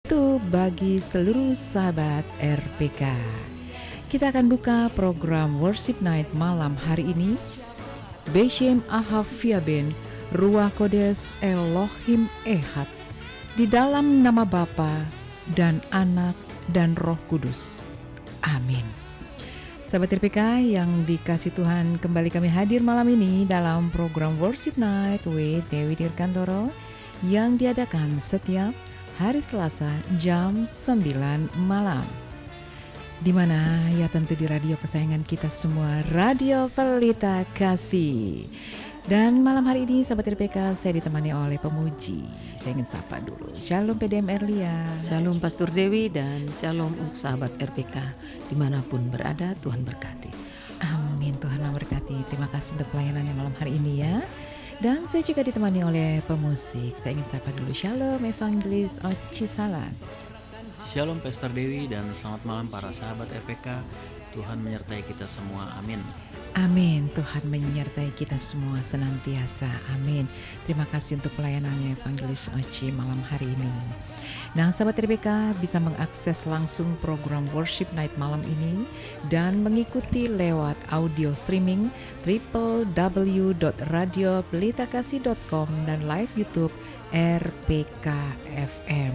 itu bagi seluruh sahabat RPK. Kita akan buka program Worship Night malam hari ini. Beshem Ahaviaben, Ruach Kodes Elohim Ehad, di dalam nama Bapa dan Anak dan Roh Kudus. Amin. Sahabat RPK yang dikasih Tuhan, kembali kami hadir malam ini dalam program Worship Night with Dewi Dirgantoro yang diadakan setiap hari Selasa jam 9 malam. Di mana ya tentu di radio kesayangan kita semua, Radio Pelita Kasih. Dan malam hari ini sahabat RPK saya ditemani oleh pemuji. Saya ingin sapa dulu. Shalom PDM Erlia. Shalom Pastor Dewi dan shalom untuk sahabat RPK dimanapun berada, Tuhan berkati. Amin, Tuhan memberkati. Terima kasih untuk pelayanannya malam hari ini ya. Dan saya juga ditemani oleh pemusik. Saya ingin sapa dulu. Shalom Evangelis Oci Salan. Shalom Pastor Dewi dan selamat malam para sahabat RPK. Tuhan menyertai kita semua, amin. Amin, Tuhan menyertai kita semua senantiasa, amin. Terima kasih untuk pelayanannya Evangelis Oci malam hari ini. Nah, sahabat RPK bisa mengakses langsung program Worship Night malam ini dan mengikuti lewat audio streaming www.radiopelitakasih.com dan live YouTube RPK FM.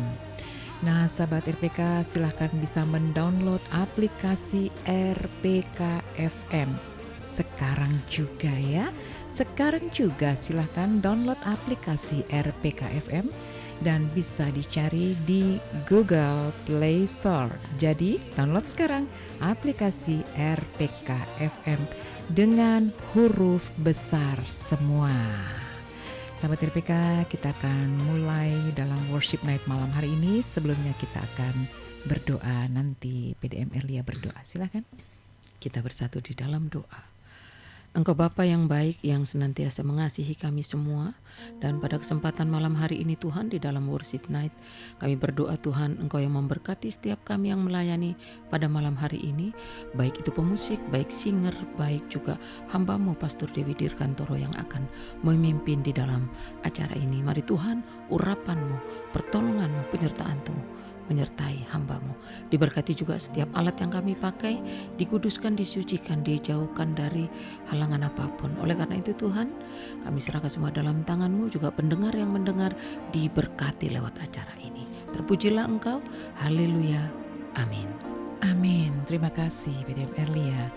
Nah, sahabat RPK silahkan bisa mendownload aplikasi RPK FM sekarang juga ya. Sekarang juga silahkan download aplikasi RPK FM dan bisa dicari di Google Play Store. Jadi download sekarang aplikasi RPK FM dengan huruf besar semua. Sahabat RPK, kita akan mulai dalam Worship Night malam hari ini. Sebelumnya kita akan berdoa, nanti PDM Erlia berdoa. Silakan. Kita bersatu di dalam doa. Engkau Bapa yang baik yang senantiasa mengasihi kami semua, dan pada kesempatan malam hari ini Tuhan di dalam Worship Night kami berdoa Tuhan Engkau yang memberkati setiap kami yang melayani pada malam hari ini, baik itu pemusik, baik singer, baik juga hamba-Mu Pastor Dewi Dirgantoro yang akan memimpin di dalam acara ini. Mari Tuhan, urapan-Mu, pertolongan-Mu, penyertaan-Mu menyertai hamba-Mu. Diberkati juga setiap alat yang kami pakai, dikuduskan, disucikan, dijauhkan dari halangan apapun. Oleh karena itu Tuhan, kami serahkan semua dalam tangan-Mu, juga pendengar yang mendengar diberkati lewat acara ini. Terpujilah Engkau, haleluya, amin. Amin, terima kasih PDM Erlia.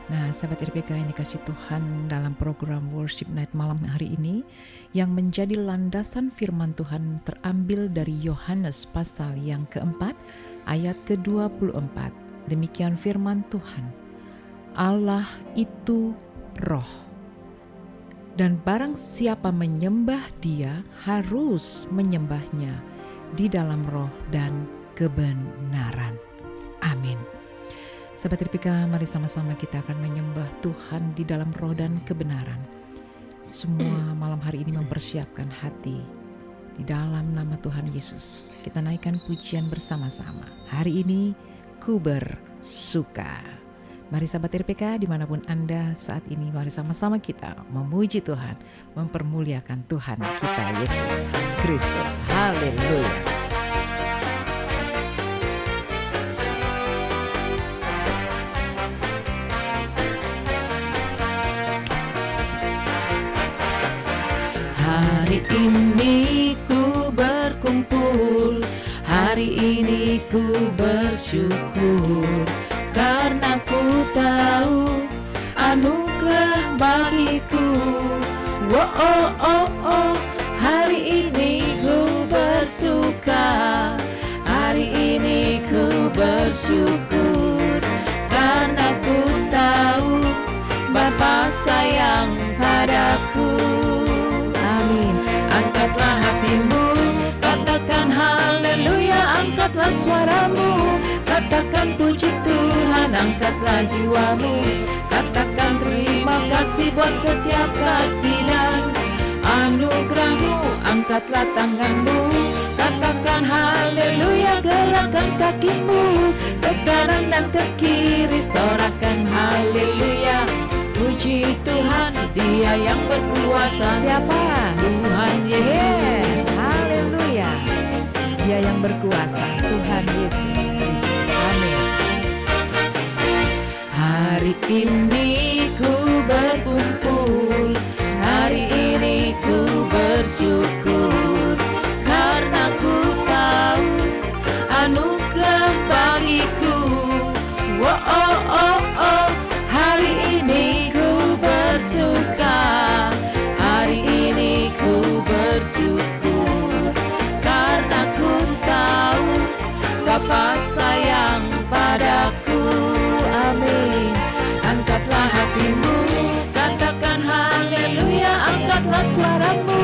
Nah, sahabat RPK yang dikasih Tuhan, dalam program Worship Night malam hari ini yang menjadi landasan firman Tuhan terambil dari Yohanes pasal yang keempat ayat ke-24. Demikian firman Tuhan, Allah itu roh, dan barang siapa menyembah Dia harus menyembahnya di dalam roh dan kebenaran. Amin. Sahabat RPK, mari sama-sama kita akan menyembah Tuhan di dalam roh dan kebenaran. Semua malam hari ini mempersiapkan hati di dalam nama Tuhan Yesus. Kita naikkan pujian bersama-sama. Hari ini ku bersuka. Mari sahabat RPK dimanapun Anda saat ini, mari sama-sama kita memuji Tuhan, mempermuliakan Tuhan kita Yesus Kristus. Haleluya. Hari ini ku berkumpul, hari ini ku bersyukur, karena ku tahu anugerah bagiku. Oh, oh, oh, oh, hari ini ku bersuka, hari ini ku bersyukur, karena ku tahu Bapa sayang padaku. Amin. Angkatlah hatimu, katakan haleluya, angkatlah suaramu, katakan puji Tuhan, angkatlah jiwamu, katakan terima kasih buat setiap kasih dan anugerahmu, angkatlah tanganmu, katakan haleluya, gerakkan kakimu ke kanan dan ke kiri, sorakan haleluya. Puji Tuhan, Dia yang berkuasa. Siapa? Tuhan Yesus. Yes, haleluya. Dia yang berkuasa. ini ku berkumpul, hari ini ku bersyukur, karena ku tahu anugerah bagiku. Oh, oh, oh, oh, hari ini ku bersuka, hari ini ku bersyukur, karena ku tahu Bapa sayang padaku. Amin. Angkatlah hatimu, katakan haleluya, angkatlah suaramu,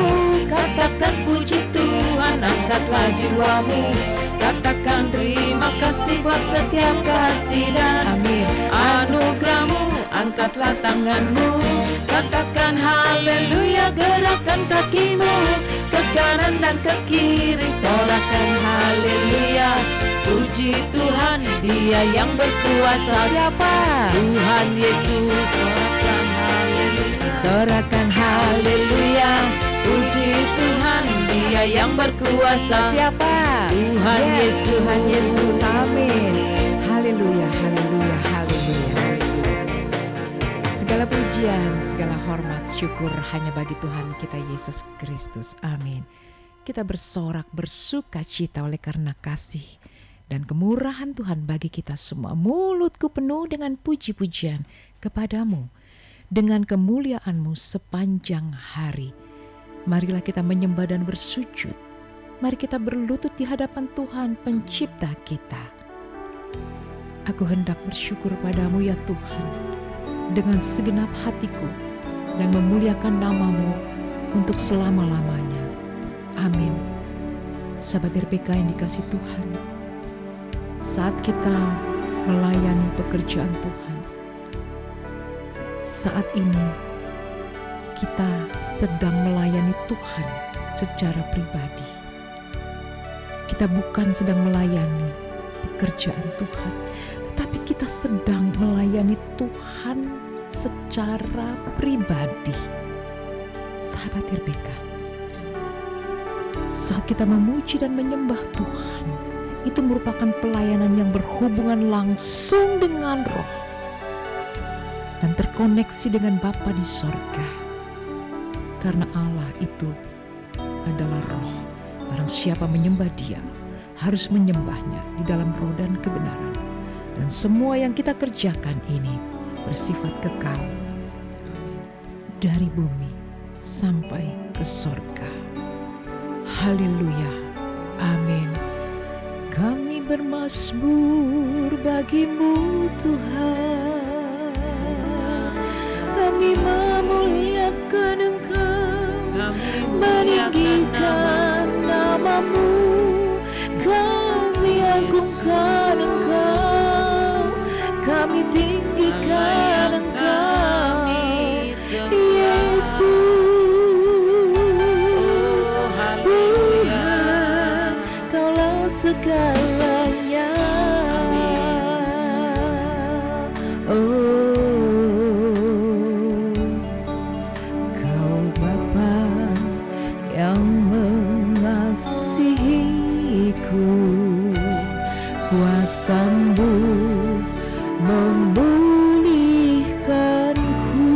katakan puji Tuhan, angkatlah jiwamu, katakan terima kasih buat setiap kasih dan Amin. anugerahmu. Angkatlah tanganmu, katakan haleluya, gerakkan kakimu ke kanan dan ke kiri, sorakan haleluya. Puji Tuhan, Dia yang berkuasa. Siapa? Tuhan Yesus. Sorakan haleluya, sorakan haleluya. Puji Tuhan, Dia yang berkuasa. Siapa? Tuhan Yes, Yesus. Tuhan Yesus. Amin. Haleluya, haleluya, haleluya. Segala pujian, segala hormat, syukur hanya bagi Tuhan kita Yesus Kristus. Amin. Kita bersorak, bersuka cita oleh karena kasih dan kemurahan Tuhan bagi kita semua. Mulutku penuh dengan puji-pujian kepadamu, dengan kemuliaan-Mu sepanjang hari. Marilah kita menyembah dan bersujud. Mari kita berlutut di hadapan Tuhan pencipta kita. Aku hendak bersyukur padamu ya Tuhan, dengan segenap hatiku, dan memuliakan nama-Mu untuk selama-lamanya. Amin. Sahabat RPK yang dikasihi Tuhan, saat kita melayani pekerjaan Tuhan, saat ini kita sedang melayani Tuhan secara pribadi. Kita bukan sedang melayani pekerjaan Tuhan, tetapi kita sedang melayani Tuhan secara pribadi. Sahabat RPK, saat kita memuji dan menyembah Tuhan, itu merupakan pelayanan yang berhubungan langsung dengan Roh dan terkoneksi dengan Bapa di sorga. Karena Allah itu adalah Roh. Barang siapa menyembah Dia, harus menyembahnya di dalam roh dan kebenaran. Dan semua yang kita kerjakan ini bersifat kekal, dari bumi sampai ke sorga. Haleluya. Amin. Kami bermazmur bagimu Tuhan, kami memuliakan Engkau, meninggikan nama-Mu, kami agungkan Engkau, kami tinggikan Engkau, Yesus. Tuhan, Kaulah segalanya. Oh, Kau Bapa yang mengasihiku, kuasa-Mu memulihkanku,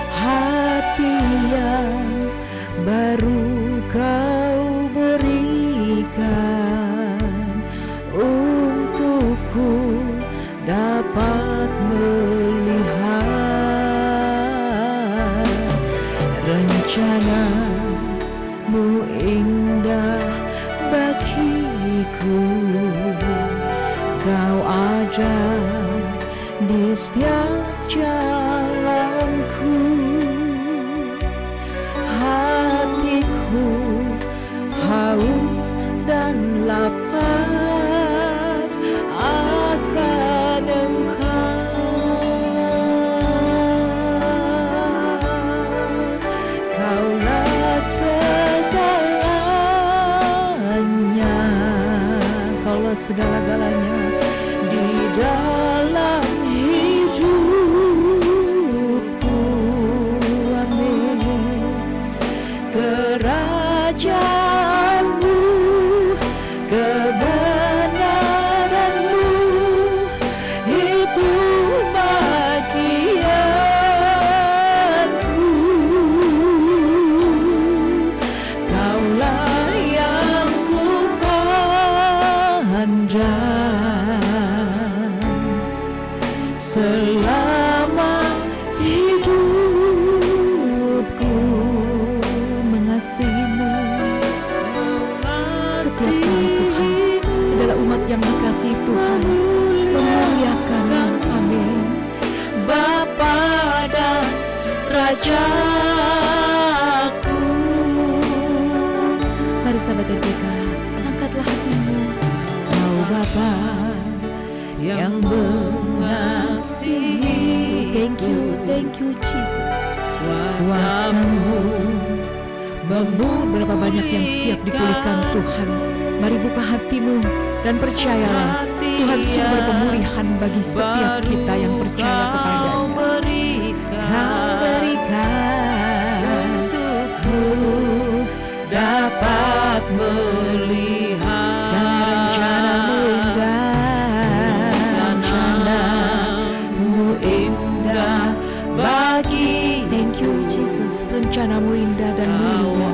hati yang baru Kau berikan, untukku dapat melihat rencana-Mu indah bagiku. Kau ada di setiap jalanku, hatiku haus dan lapar akan Engkau. Kaulah segalanya, Kaulah segala-galanya di dalam hidupku. Amin. Kerajaan-Mu, kebenaran-Mu, itu setiap kami Tuhan adalah umat yang dikasihi Tuhan, memuliakan. Amin. Bapa dan Rajaku. Mari sahabat RPK, angkatlah hatimu. Kau Bapa yang mengasihi. Thank you Jesus. Kuasa-Mu berapa banyak yang siap dipulihkan Tuhan. Mari buka hatimu dan percayalah Tuhan sumber pemulihan bagi setiap kita yang percaya kepadanya. Kau berikan untukku dapat melihat segala rencana-Mu indah, rencana-Mu indah bagi. Thank you Jesus, rencana-Mu indah dan mulia.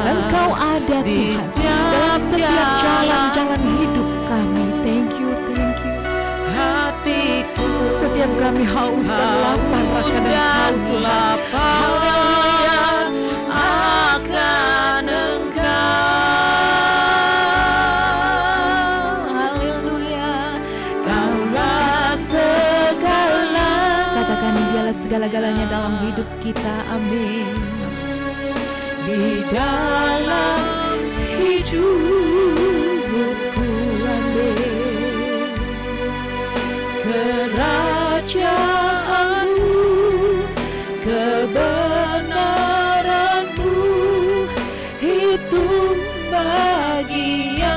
Engkau ada Tuhan dalam setiap jalan-jalan hidup kami. Thank you. Hatiku Setiap kami haus dan lapar akan Engkau Tuhan. haleluya akan Engkau. Haleluya, Kaulah segala. Katakan Dialah segala-galanya dalam hidup kita. Amin. Di dalam hidupku, amin. Kerajaan-Mu, kebenaran-Mu, itu bagianku.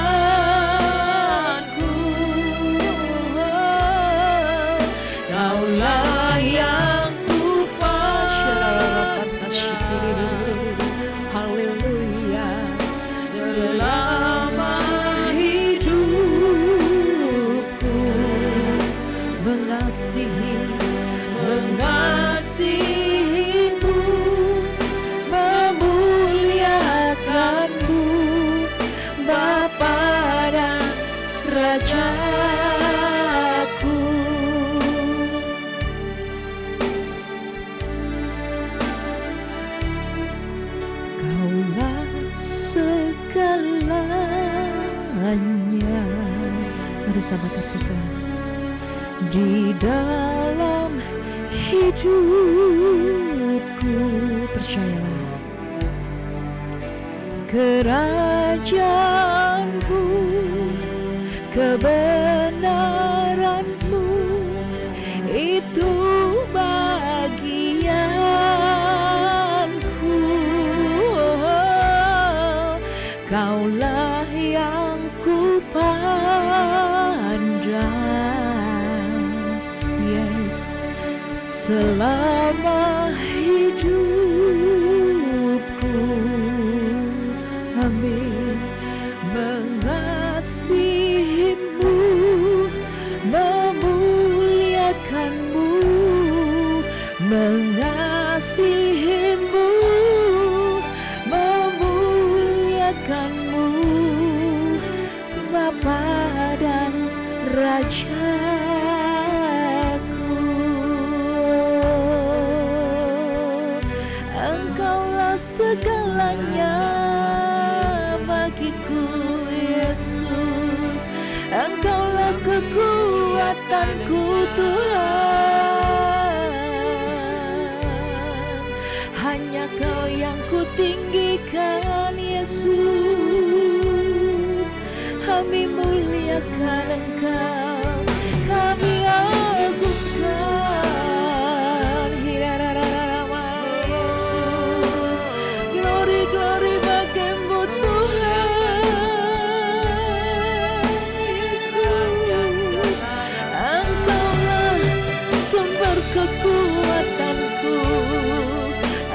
Kaulah yang haleluya, selama hidupku mengasihi-Mu, memuliakan-Mu, Bapa dan Rajaku. Kaulah segalanya. Mari sahabat RPK, di dalam hidupku percayalah kerajaan-Mu, kebenaran-Mu, itu bagianku. Kaulah yang ku pandang, yes, selama hidupku. Amin. Mengasihi-Mu, memuliakan-Mu, mengasihi-Mu, memuliakan-Mu, Bapa dan Rajaku. Engkaulah segalanya bagiku, Yesus. Engkaulah kekuatanku, Tuhan. Hanya Kau yang kutinggikan, Yesus. Kami muliakan Engkau, kami agungkan. Yesus, glory bagimu Tuhan. Yesus, Engkaulah sumber kekuatanku,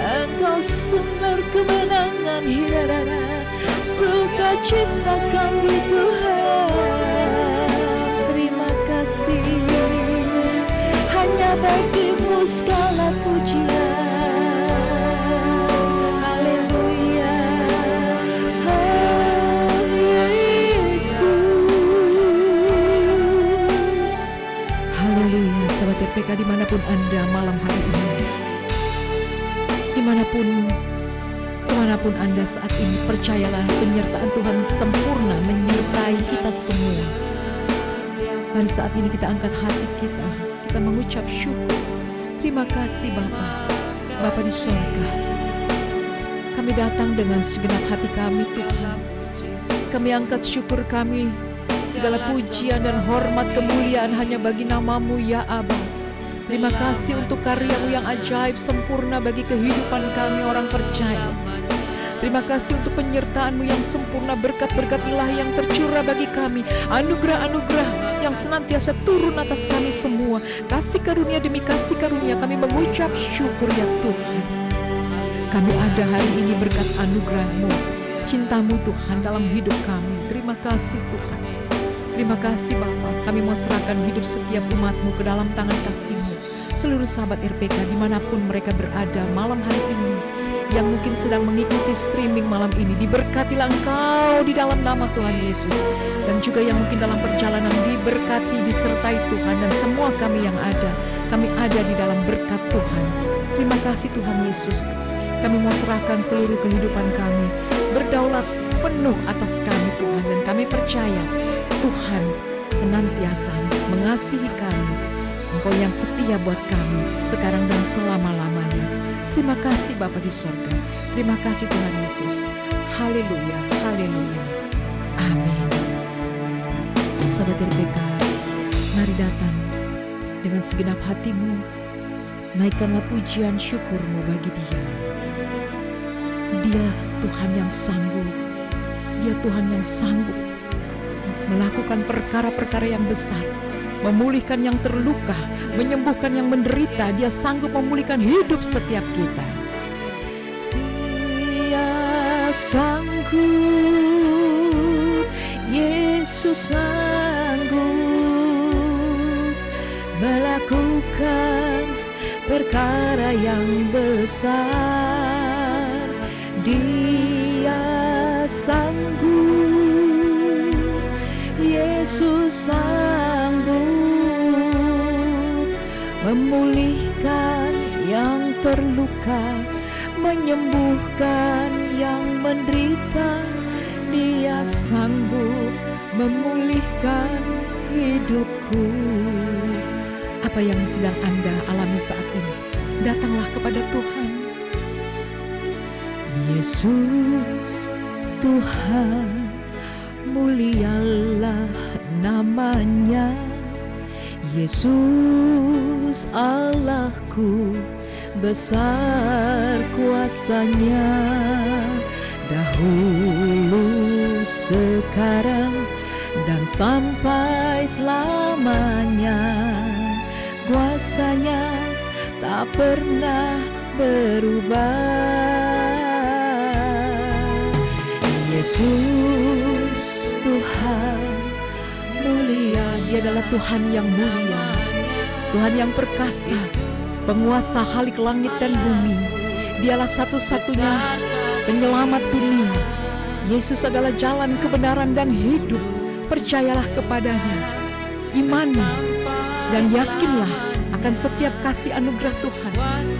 Engkau sumber kemenangan. Sukacita kami Tuhan, terima kasih. Hanya bagimu segala pujian. Haleluya, oh Yesus. Haleluya. Sahabat RPK dimanapun Anda malam hari ini, dimanapun Dimanapun Anda saat ini, percayalah penyertaan Tuhan sempurna menyertai kita semua. Mari saat ini kita angkat hati kita mengucap syukur. Terima kasih Bapa di sorga. Kami datang dengan segenap hati kami Tuhan. Kami angkat syukur kami. Segala pujian dan hormat kemuliaan hanya bagi nama-Mu ya Aba. Terima kasih untuk karya-Mu yang ajaib sempurna bagi kehidupan kami orang percaya. Terima kasih untuk penyertaan-Mu yang sempurna, berkat-berkat ilahi yang tercurah bagi kami, anugerah-anugerah yang senantiasa turun atas kami semua. Kasih karunia demi kasih karunia kami mengucap syukur ya Tuhan. Kami ada hari ini berkat anugerah-Mu, cinta-Mu Tuhan dalam hidup kami. Terima kasih Tuhan. Terima kasih Bapa. Kami mau serahkan hidup setiap umat-Mu ke dalam tangan kasih-Mu. Seluruh sahabat RPK dimanapun mereka berada malam hari ini, yang mungkin sedang mengikuti streaming malam ini, diberkatilah Engkau di dalam nama Tuhan Yesus. Dan juga yang mungkin dalam perjalanan diberkati, disertai Tuhan. Dan semua kami yang ada, kami ada di dalam berkat Tuhan. Terima kasih Tuhan Yesus. Kami mau serahkan seluruh kehidupan kami, berdaulat penuh atas kami Tuhan. Dan kami percaya Tuhan senantiasa mengasihi kami. Engkau yang setia buat kami sekarang dan selama-lamanya. Terima kasih Bapa di sorga. Terima kasih Tuhan Yesus. Haleluya, haleluya. Amin. Sobat RPK, mari datang dengan segenap hatimu. Naikkanlah pujian syukurmu bagi Dia. Dia Tuhan yang sanggup. Dia Tuhan yang sanggup melakukan perkara-perkara yang besar, memulihkan yang terluka, menyembuhkan yang menderita. Dia sanggup memulihkan hidup setiap kita. Dia sanggup, Yesus sanggup melakukan perkara yang besar. Dia sanggup, Yesus sanggup memulihkan yang terluka, menyembuhkan yang menderita. Dia sanggup memulihkan hidupku. Apa yang sedang Anda alami saat ini? Datanglah kepada Tuhan. Yesus Tuhan, mulialah namanya. Yesus Allahku, besar kuasanya. Dahulu, sekarang, dan sampai selamanya. Kuasanya tak pernah berubah. Yesus Tuhan mulia. Dia adalah Tuhan yang mulia, Tuhan yang perkasa, penguasa halik langit dan bumi. Dialah satu-satunya penyelamat dunia. Yesus adalah jalan, kebenaran, dan hidup. Percayalah kepadanya, imani dan yakinlah akan setiap kasih anugerah Tuhan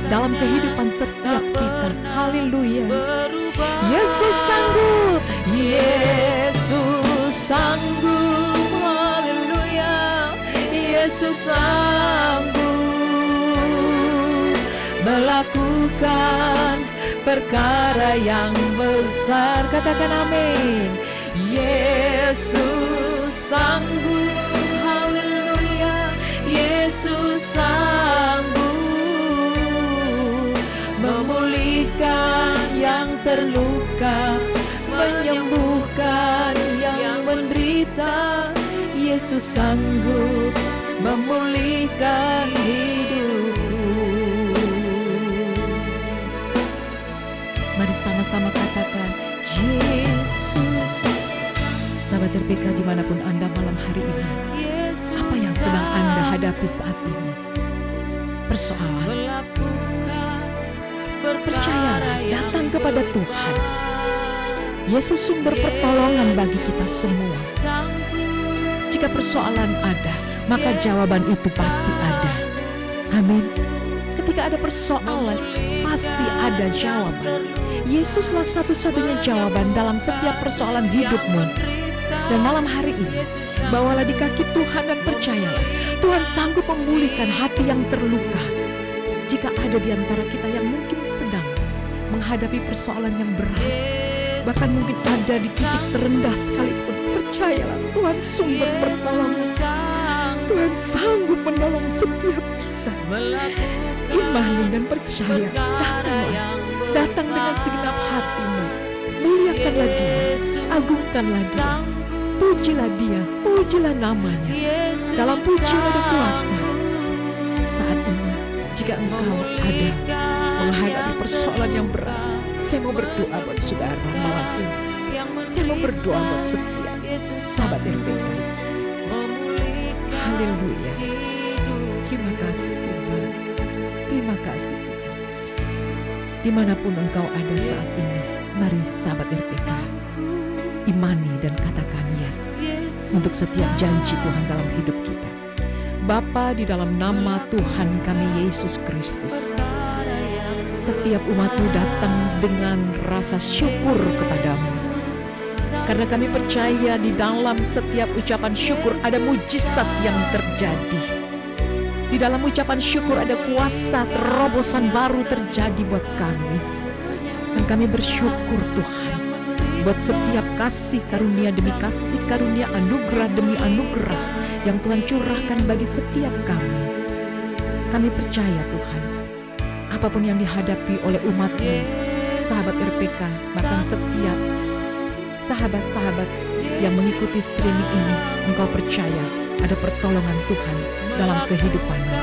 dalam kehidupan setiap kita. Haleluya. Yesus sanggup, Yesus sanggup. Haleluya. Yesus sanggup melakukan perkara yang besar. Katakan amin. Yesus sanggup. Haleluya. Yesus sanggup memulihkan yang terluka, menyembuhkan yang menderita. Yesus sanggup memulihkan hidupku. Mari sama-sama katakan Yesus. Sahabat RPK dimanapun Anda malam hari ini, apa yang sedang Anda hadapi saat ini? Persoalan? Percayalah, datang kepada Tuhan. Yesus sumber pertolongan bagi kita semua. Jika persoalan ada, maka jawaban itu pasti ada. Amin. Ketika ada persoalan, pasti ada jawaban. Yesuslah satu-satunya jawaban dalam setiap persoalan hidupmu. Dan malam hari ini, bawalah di kaki Tuhan dan percayalah, Tuhan sanggup memulihkan hati yang terluka. Jika ada di antara kita yang mungkin sedang menghadapi persoalan yang berat, bahkan mungkin ada di titik terendah sekalipun, percayalah Tuhan sumber pertolongan. Tuhan sanggup menolong setiap kita. Imani dan percaya, datang dengan segenap hatimu. Muliakanlah Dia, agungkanlah Dia, pujilah Dia, pujilah namanya. Dalam pujian ada kuasa. Saat ini, jika engkau ada menghadapi persoalan yang berat, saya mau berdoa buat saudara malam ini. Saya mau berdoa buat setiap sahabat RPK. Haleluya. Terima kasih Tuhan. Terima kasih Tuhan. Dimanapun engkau ada saat ini, mari sahabat RPK, imani dan katakan yes untuk setiap janji Tuhan dalam hidup kita. Bapa, di dalam nama Tuhan kami Yesus Kristus, setiap umat-Mu datang dengan rasa syukur kepadamu. Karena kami percaya di dalam setiap ucapan syukur ada mujizat yang terjadi. Di dalam ucapan syukur ada kuasa terobosan baru terjadi buat kami. Dan kami bersyukur Tuhan buat setiap kasih karunia demi kasih karunia, anugerah demi anugerah yang Tuhan curahkan bagi setiap kami. Kami percaya Tuhan, apapun yang dihadapi oleh umat-Mu, sahabat RPK, bahkan setiap sahabat-sahabat yang mengikuti streaming ini, engkau percaya ada pertolongan Tuhan dalam kehidupanmu.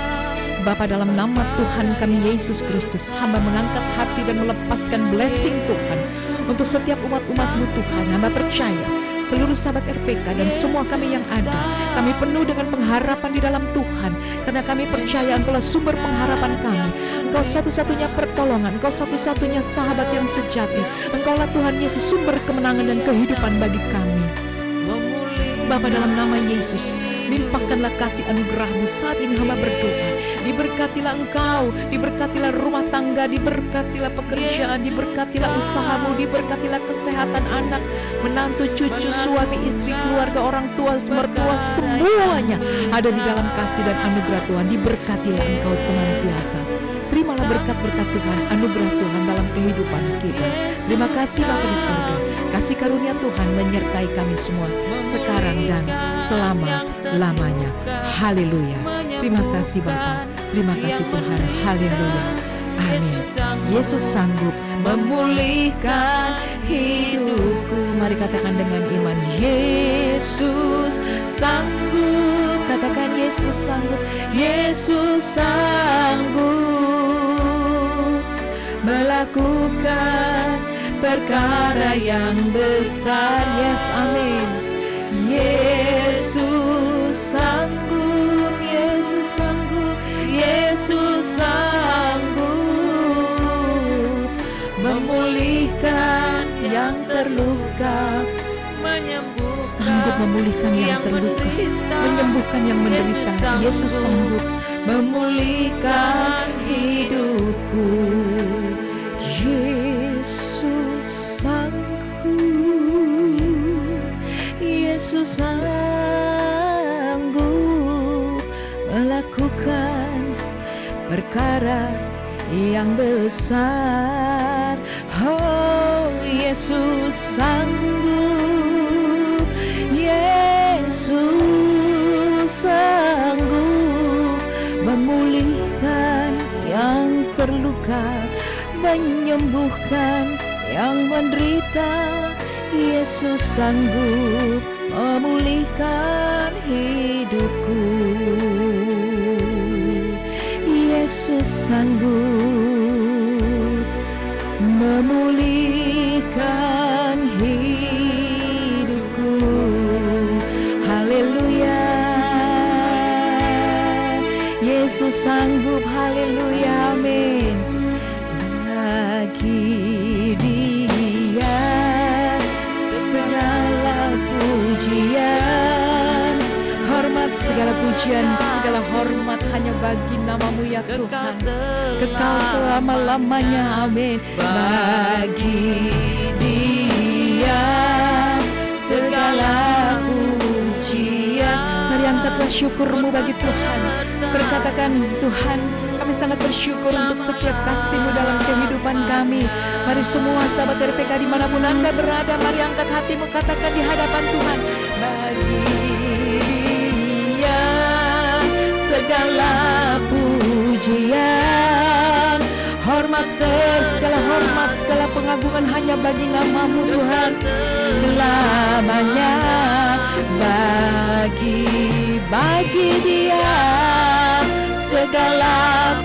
Bapa, dalam nama Tuhan kami Yesus Kristus, hamba mengangkat hati dan melepaskan blessing Tuhan untuk setiap umat-umat-Mu Tuhan. Hamba percaya seluruh sahabat RPK dan semua kami yang ada, kami penuh dengan pengharapan di dalam Tuhan, karena kami percaya Engkaulah sumber pengharapan kami. Engkau satu-satunya pertolongan, Engkau satu-satunya sahabat yang sejati. Engkaulah Tuhan Yesus sumber kemenangan dan kehidupan bagi kami. Bapa, dalam nama Yesus, limpahkanlah kasih anugerah-Mu. Saat ini hamba berdoa, diberkatilah Engkau, diberkatilah rumah tangga, diberkatilah pekerjaan, diberkatilah usahamu, diberkatilah kesehatan anak, menantu, cucu, suami, istri, keluarga, orang tua, mertua, semuanya ada di dalam kasih dan anugerah Tuhan. Diberkatilah Engkau senantiasa. Terimalah berkat-berkat Tuhan, anugerah Tuhan dalam kehidupan kita. Terima kasih Bapa di surga. Kasih karunia Tuhan menyertai kami semua sekarang dan selama-lamanya. Haleluya. Terima kasih Bapa. Terima kasih Tuhan. Haleluya. Amin. Yesus sanggup memulihkan hidupku. Mari katakan dengan iman, Yesus sanggup. Katakan Yesus sanggup. Yesus sanggup melakukan perkara yang besar. Yes, amin. Yesus sanggup, Yesus sanggup, Yesus sanggup memulihkan yang terluka, sanggup memulihkan yang terluka, menyembuhkan yang menderita. Yesus sanggup memulihkan hidupku. Yesus sanggup, Yesus sanggup melakukan perkara yang besar. Oh, Yesus sanggup, Yesus sanggup memulihkan yang terluka, menyembuhkan yang menderita. Yesus sanggup memulihkan hidupku. Yesus sanggup memulihkan hidupku. Haleluya. Yesus sanggup. Haleluya. Amin. Bagi Dia segala pujian, hormat segala segala pujian, segala hormat hanya bagi namamu ya Tuhan. Kekal selama-lamanya, amin. Bagi Dia segala pujian. Mari angkatlah syukurmu bagi Tuhan. Berkatakan, Tuhan, kami sangat bersyukur untuk setiap kasih-Mu dalam kehidupan kami. Mari semua sahabat RPK dimanapun Anda berada, mari angkat hatimu, katakan di hadapan Tuhan. Bagi Dia segala pujian, segala hormat, segala pengagungan hanya bagi namamu Tuhan. Selamanya bagi Dia segala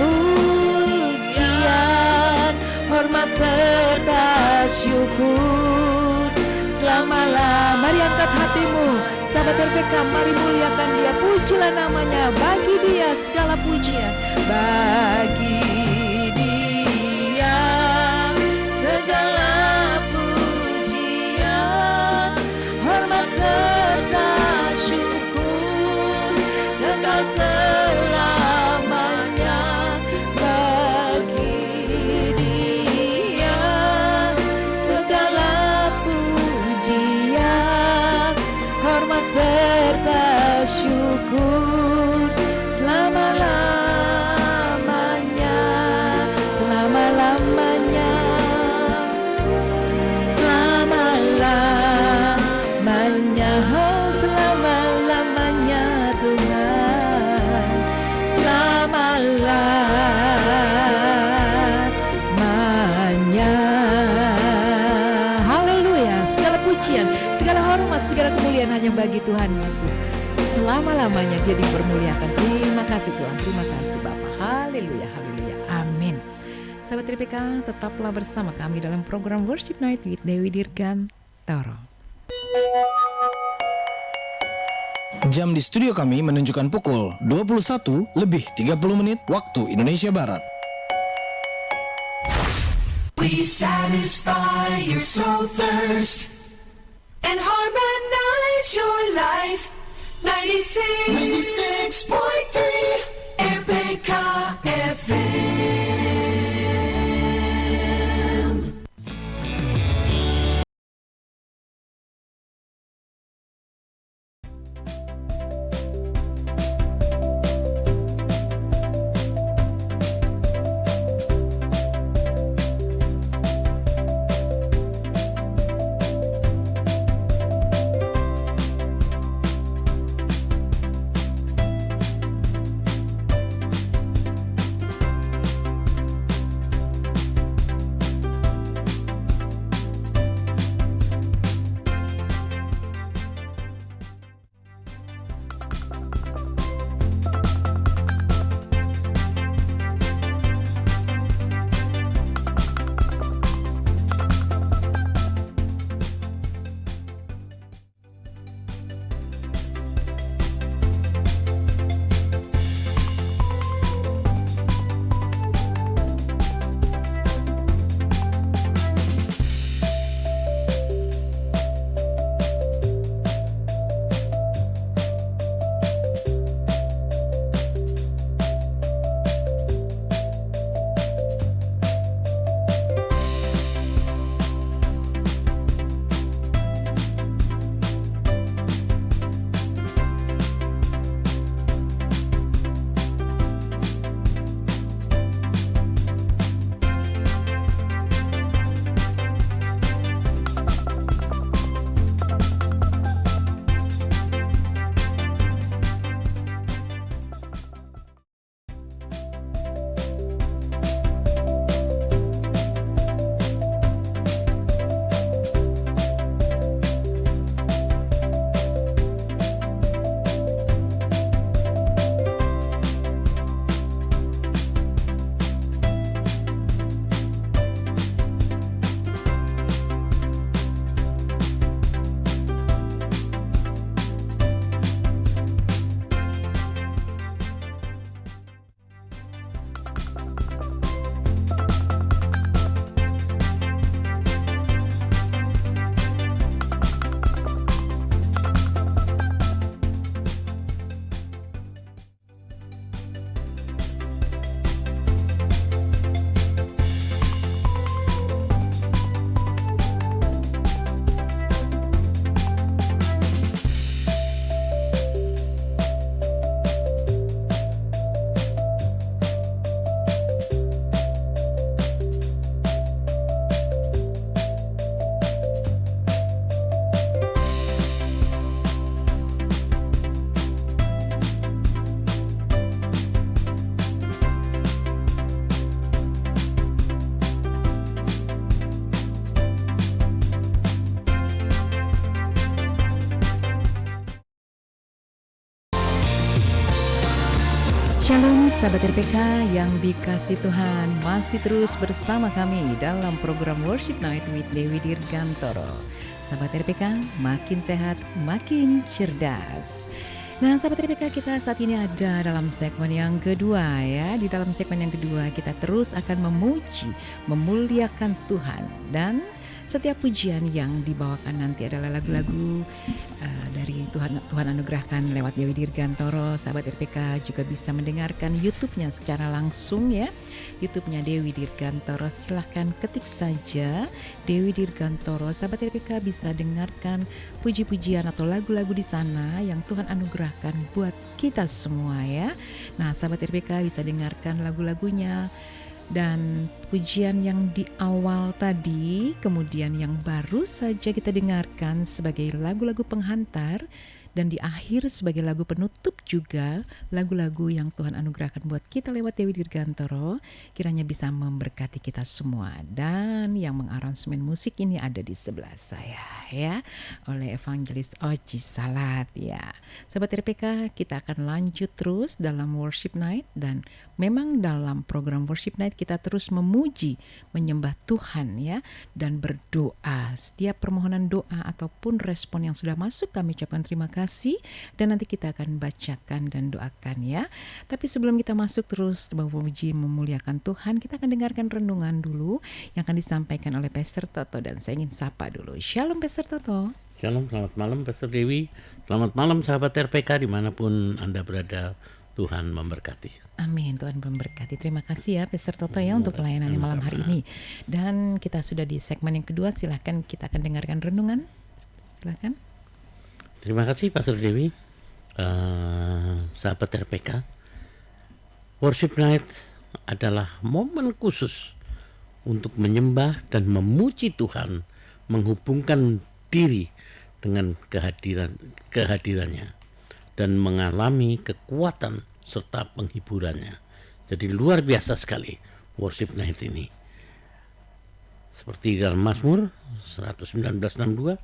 pujian, hormat serta syukur selama-lamanya. Mari angkat hatimu, sahabat RPK, mari muliakan Dia, pujilah namanya. Bagi Dia segala pujian, bagi Dia segala pujian, hormat serta syukur kekal selamanya. Bagi Dia segala pujian, hormat serta syukur selama-lamanya, selama-lamanya, selama-lamanya, oh selama-lamanya Tuhan, selama-lamanya. Haleluya, segala pujian, segala hormat, segala kemuliaan hanya bagi Tuhan Yesus. Selama-lamanya Dia dipermuliakan. Terima kasih Tuhan, terima kasih Bapa. Haleluya, haleluya, amin. Sahabat RPK, tetaplah bersama kami dalam program Worship Night with Dewi Dirgantoro. Jam di studio kami menunjukkan pukul 21:30 waktu Indonesia Barat. We satisfy your soul thirst and harmonize your life. 96.3 RPK FM. Shalom sahabat RPK yang dikasih Tuhan, masih terus bersama kami dalam program Worship Night with Dewi Dirgantoro. Sahabat RPK, makin sehat, makin cerdas. Nah sahabat RPK, kita saat ini ada dalam segmen yang kedua ya. Di dalam segmen yang kedua kita terus akan memuji, memuliakan Tuhan. Dan setiap pujian yang dibawakan nanti adalah lagu-lagu dari Tuhan anugerahkan lewat Dewi Dirgantoro. Sahabat RPK juga bisa mendengarkan YouTube-nya secara langsung ya. YouTube-nya Dewi Dirgantoro, silahkan ketik saja Dewi Dirgantoro. Sahabat RPK bisa dengarkan puji-pujian atau lagu-lagu di sana yang Tuhan anugerahkan buat kita semua ya. Nah sahabat RPK bisa dengarkan lagu-lagunya dan pujian yang di awal tadi, kemudian yang baru saja kita dengarkan sebagai lagu-lagu penghantar, dan di akhir sebagai lagu penutup juga lagu-lagu yang Tuhan anugerahkan buat kita lewat Dewi Dirgantoro, kiranya bisa memberkati kita semua. Dan yang mengaransemen musik ini ada di sebelah saya ya, oleh Evangelis Oji Salat ya. Sahabat RPK, kita akan lanjut terus dalam Worship Night, dan memang dalam program Worship Night kita terus memuji, menyembah Tuhan ya, dan berdoa. Setiap permohonan doa ataupun respon yang sudah masuk kami ucapkan terima kasih, dan nanti kita akan bacakan dan doakan ya. Tapi sebelum kita masuk terus memuji, memuliakan Tuhan, kita akan dengarkan renungan dulu yang akan disampaikan oleh Pastor Toto, dan saya ingin sapa dulu. Shalom Pastor Toto. Shalom, selamat malam Pastor Dewi. Selamat malam sahabat RPK dimanapun Anda berada. Tuhan memberkati. Amin, Tuhan memberkati. Terima kasih ya Pastor Toto ya untuk pelayanannya malam hari ini. Dan kita sudah di segmen yang kedua, silahkan kita akan dengarkan renungan. Silahkan. Terima kasih Pastor Dewi. Sahabat RPK, Worship Night adalah momen khusus untuk menyembah dan memuji Tuhan, menghubungkan diri dengan kehadirannya dan mengalami kekuatan serta penghiburannya. Jadi luar biasa sekali Worship Night ini. Seperti dalam Mazmur 119:62,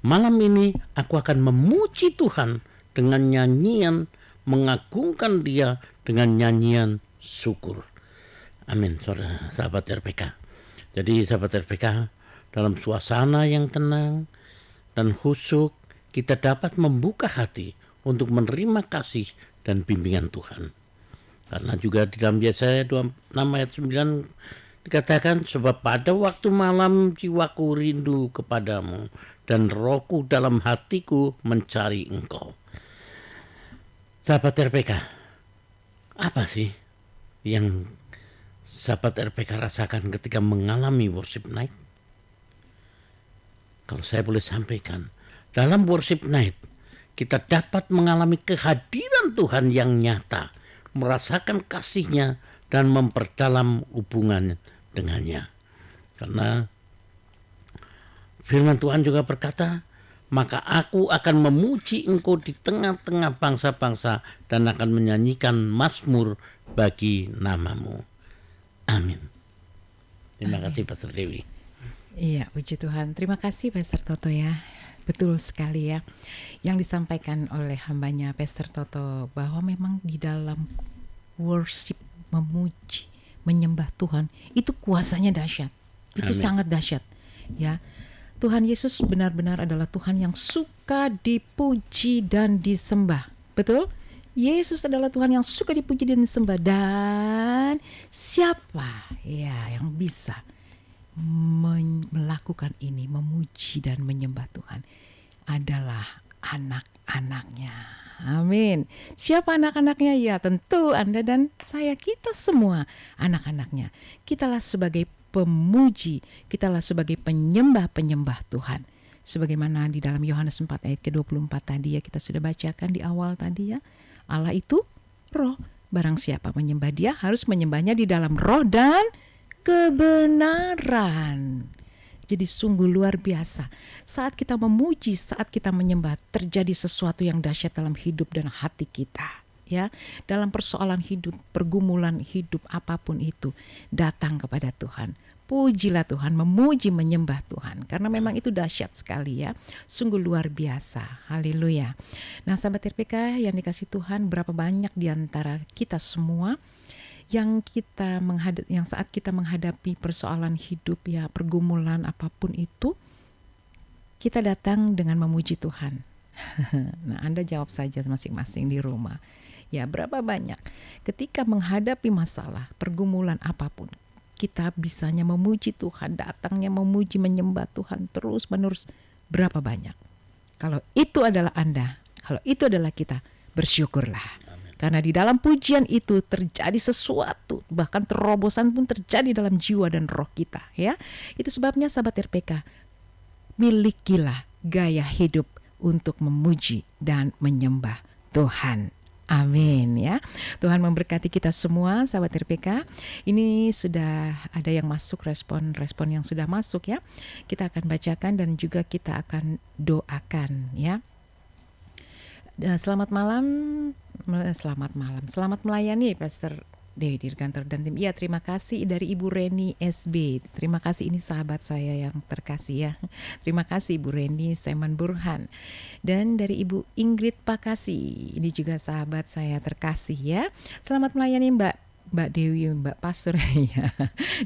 malam ini aku akan memuji Tuhan dengan nyanyian, mengagungkan Dia dengan nyanyian syukur. Amin, sahabat RPK. Jadi sahabat RPK, dalam suasana yang tenang dan khusyuk, kita dapat membuka hati untuk menerima kasih dan bimbingan Tuhan. Karena juga di dalam Yesaya 26 ayat 9 dikatakan, sebab pada waktu malam jiwaku rindu kepadamu dan rohku dalam hatiku mencari engkau. Sahabat RPK, apa sih yang sahabat RPK rasakan ketika mengalami Worship Night? Kalau saya boleh sampaikan, dalam Worship Night kita dapat mengalami kehadiran Tuhan yang nyata, merasakan kasih-Nya dan memperdalam hubungan dengannya. Karena firman Tuhan juga berkata, maka aku akan memuji engkau di tengah-tengah bangsa-bangsa dan akan menyanyikan mazmur bagi namamu. Amin. Terima kasih Pastor Dewi. Iya, puji Tuhan. Terima kasih Pastor Toto ya. Betul sekali ya yang disampaikan oleh hambanya Pastor Toto, bahwa memang di dalam worship, memuji, menyembah Tuhan itu kuasanya dahsyat. Itu Amin. sangat dahsyat ya. Tuhan Yesus benar-benar adalah Tuhan yang suka dipuji dan disembah. Betul? Yesus adalah Tuhan yang suka dipuji dan disembah. Dan siapa ya yang bisa melakukan ini, memuji dan menyembah Tuhan, adalah anak-anaknya. Amin. Siapa anak-anaknya? Ya tentu Anda dan saya, kita semua anak-anaknya. Kitalah sebagai pemuji, kitalah sebagai penyembah-penyembah Tuhan. Sebagaimana di dalam Yohanes 4 ayat ke-24 tadi ya, kita sudah bacakan di awal tadi ya. Allah itu roh. Barang siapa menyembah Dia harus menyembahnya di dalam roh dan kebenaran. Jadi sungguh luar biasa. Saat kita memuji, saat kita menyembah, terjadi sesuatu yang dahsyat dalam hidup dan hati kita. Ya, dalam persoalan hidup, pergumulan hidup apapun itu, datang kepada Tuhan. Pujilah Tuhan, memuji, menyembah Tuhan. Karena memang itu dahsyat sekali ya. Sungguh luar biasa. Haleluya. Nah sahabat RPK yang dikasih Tuhan, berapa banyak di antara kita semua yang saat kita menghadapi persoalan hidup ya, pergumulan apapun itu, kita datang dengan memuji Tuhan. Nah Anda jawab saja masing-masing di rumah. Ya berapa banyak ketika menghadapi masalah, pergumulan apapun, kita bisanya memuji Tuhan, datangnya memuji, menyembah Tuhan terus menerus. Berapa banyak? Kalau itu adalah Anda, kalau itu adalah kita, bersyukurlah. Amin. Karena di dalam pujian itu terjadi sesuatu, bahkan terobosan pun terjadi dalam jiwa dan roh kita. Ya, itu sebabnya sahabat RPK, milikilah gaya hidup untuk memuji dan menyembah Tuhan. Amin ya. Tuhan memberkati kita semua sahabat RPK. Ini sudah ada yang masuk, respon-respon yang sudah masuk ya. Kita akan bacakan dan juga kita akan doakan ya. Selamat malam. Selamat melayani Pastor Dewi Dirgantor dan tim. Ya, terima kasih dari Ibu Reni SB. Terima kasih, ini sahabat saya yang terkasih ya. Terima kasih Ibu Reni Seman Burhan. Dan dari Ibu Ingrid Pakasi. Ini juga sahabat saya terkasih ya. Selamat melayani Mbak Dewi, Mbak Pastor ya.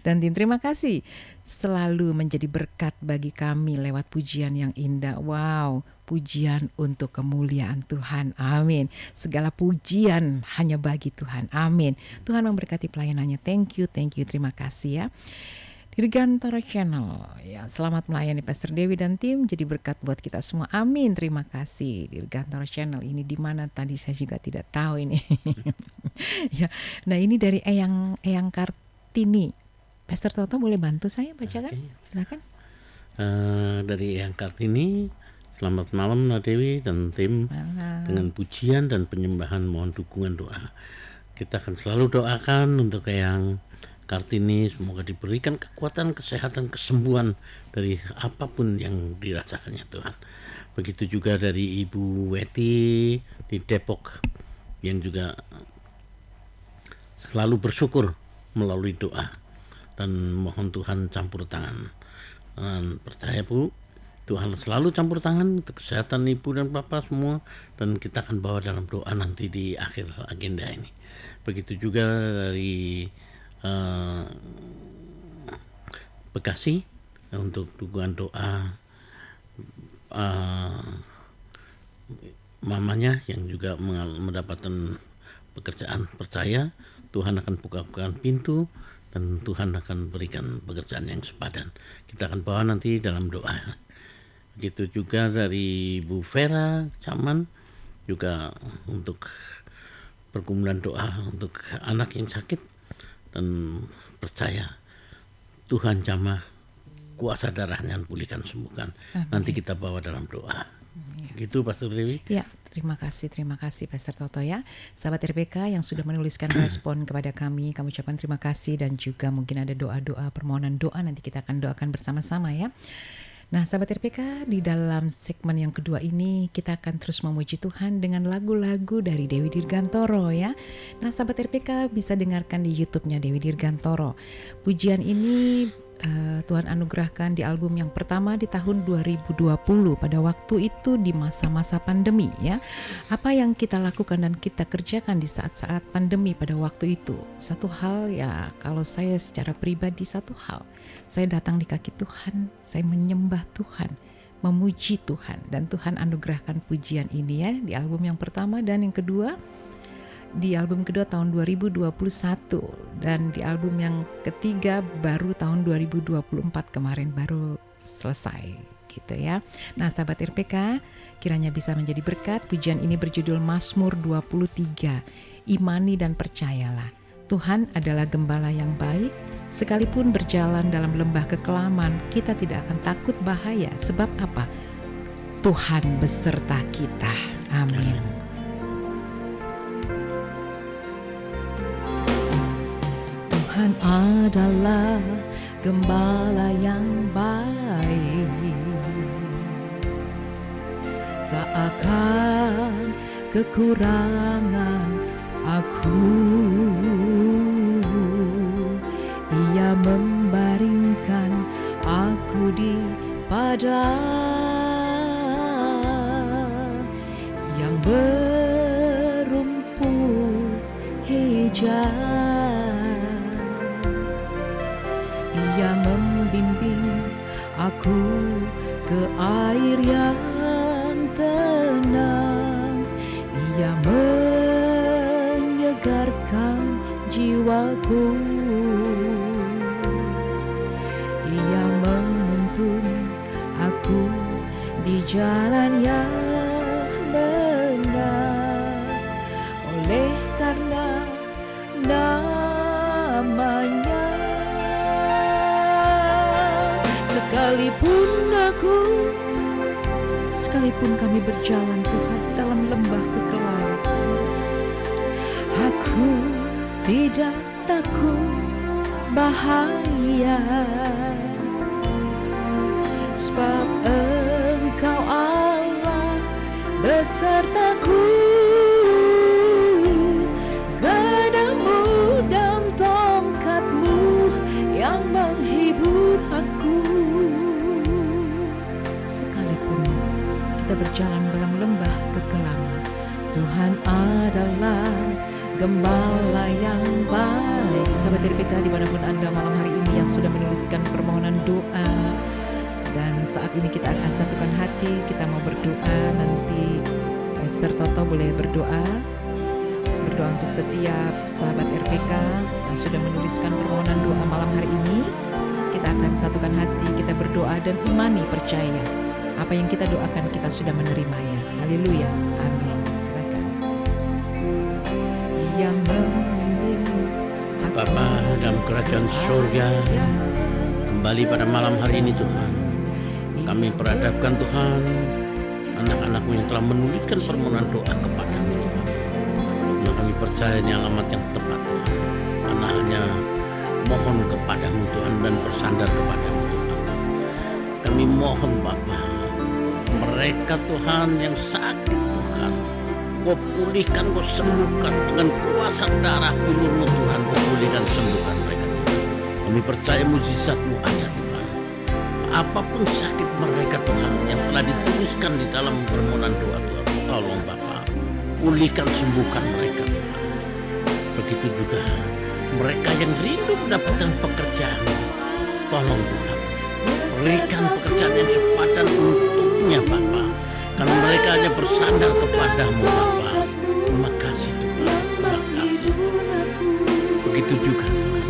Dan tim, terima kasih selalu menjadi berkat bagi kami lewat pujian yang indah. Wow, pujian untuk kemuliaan Tuhan. Amin. Segala pujian hanya bagi Tuhan. Amin. Tuhan memberkati pelayanannya. Thank you. Terima kasih ya. Dirgantara Channel, ya, selamat melayani Pastor Dewi dan tim, jadi berkat buat kita semua. Amin. Terima kasih. Dirgantara Channel ini di mana tadi saya juga tidak tahu ini. Ya, nah ini dari Eyang Kartini. Pastor Toto boleh bantu saya bacakan? Okay. Silakan. Dari Eyang Kartini, selamat malam Mbak Dewi dan tim. Malam. Dengan pujian dan penyembahan mohon dukungan doa. Kita akan selalu doakan untuk Eyang Kartini, semoga diberikan kekuatan, kesehatan, kesembuhan dari apapun yang dirasakannya Tuhan. Begitu juga dari Ibu Weti di Depok yang juga selalu bersyukur melalui doa dan mohon Tuhan campur tangan. Dan percaya Bu, Tuhan selalu campur tangan untuk kesehatan Ibu dan Bapak semua, dan kita akan bawa dalam doa nanti di akhir agenda ini. Begitu juga dari Bekasi untuk dukungan doa mamanya yang juga mendapatkan pekerjaan. Percaya Tuhan akan bukakan pintu dan Tuhan akan berikan pekerjaan yang sepadan. Kita akan bawa nanti dalam doa. Begitu juga dari Bu Vera Caman juga untuk pergumulan doa untuk anak yang sakit, dan percaya Tuhan jamah kuasa darahnya pulihkan, sembuhkan. Nanti kita bawa dalam doa. Gitu Pastor Dewi. Ya, terima kasih Pastor Toto ya. Sahabat RPK yang sudah menuliskan respon kepada kami ucapkan terima kasih, dan juga mungkin ada doa-doa, permohonan doa, nanti kita akan doakan bersama-sama ya. Nah sahabat RPK, di dalam segmen yang kedua ini kita akan terus memuji Tuhan dengan lagu-lagu dari Dewi Dirgantoro ya. Nah sahabat RPK bisa dengarkan di YouTube-nya Dewi Dirgantoro. Pujian ini Tuhan anugerahkan di album yang pertama di tahun 2020, pada waktu itu di masa-masa pandemi ya. Apa yang kita lakukan dan kita kerjakan di saat-saat pandemi pada waktu itu? Satu hal ya, kalau saya secara pribadi, satu hal, saya datang di kaki Tuhan, saya menyembah Tuhan, memuji Tuhan, dan Tuhan anugerahkan pujian ini ya di album yang pertama, dan yang kedua di album kedua tahun 2021, dan di album yang ketiga baru tahun 2024 kemarin baru selesai gitu ya. Nah sahabat RPK, kiranya bisa menjadi berkat. Pujian ini berjudul Mazmur 23, imani dan percayalah. Tuhan adalah gembala yang baik, sekalipun berjalan dalam lembah kekelaman, kita tidak akan takut bahaya. Sebab apa? Tuhan beserta kita. Amin. Tuhan adalah gembala yang baik, tak akan kekurangan aku. Ia membaringkan padang yang berumput hijau. Ia membimbing aku ke air yang tenang. Ia menyegarkan jiwaku. Ia menuntun aku di jalan yang benar. Oleh karena namanya, sekalipun kami berjalan Tuhan dalam lembah kegelapan, aku tidak takut bahaya, sebab Engkau Allah besertaku. Gadamu dan tongkatmu yang menghibur aku. Sekalipun kita berjalan dalam lembah kekelaman, Tuhan adalah gembala yang baik. Sahabat RPK dimanapun Anda malam hari ini yang sudah menuliskan permohonan doa, dan saat ini kita akan satukan hati, kita mau berdoa. Nanti Pastor Toto boleh berdoa untuk setiap sahabat RPK yang sudah menuliskan permohonan doa malam hari ini. Kita akan satukan hati, kita berdoa dan imani, percaya apa yang kita doakan kita sudah menerimanya. Haleluya, amin. Silakan. Yang membimbing Bapa dalam kerajaan surga, kembali pada malam hari ini Tuhan, kami perhadapkan Tuhan anak-anak-Mu yang telah menuliskan permohonan doa kepada-Mu. Kami percaya ini alamat yang tepat Tuhan, karena hanya mohon kepada-Mu Tuhan dan bersandar kepada-Mu Tuhan. Kami mohon Bapa, mereka Tuhan yang sakit Tuhan, Kau pulihkan, Kau sembuhkan dengan kuasa darah pilur-Mu Tuhan. Kau pulihkan, sembuhkan mereka Tuhan. Kami percaya mukjizat-Mu ada Tuhan. Apapun sakit mereka Tuhan yang telah dituliskan di dalam permohonan doa Tuhan, tolong Bapa, pulihkan, sembuhkan mereka Tuhan. Begitu juga mereka yang rindu mendapatkan pekerjaan, tolong Tuhan, berikan pekerjaan yang sepadan untuknya Bapa, karena mereka hanya bersandar kepada-Mu Bapa. Terima kasih Tuhan, terima kasih. Begitu juga Tuhan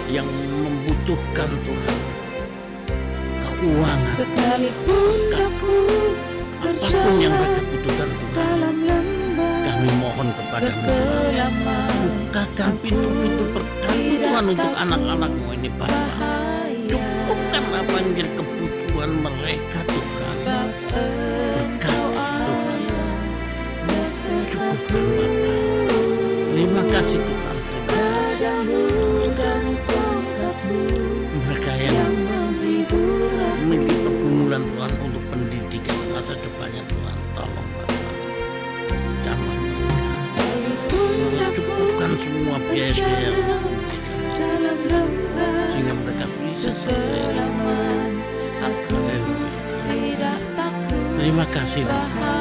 yang membutuhkan Tuhan keuangan, sekalipun aku apapun yang mereka butuhkan Tuhan, kami mohon kepada-Mu Tuhan, bukakan pintu-pintu berkat Tuhan untuk anak-anak-Mu ini Bapa. Cukupkan apa yang menjadi kebutuhan mereka Tuhan. Berkati Tuhan, cukupkan Bapa. Terima kasih Tuhan. Mereka yang memiliki pergumulan Tuhan untuk pendidikan masa depannya Tuhan, tolong Bapa, jamah cukupkan semua biaya-biaya pendidikan sehingga mereka bisa selesai. Terima kasih Bapa,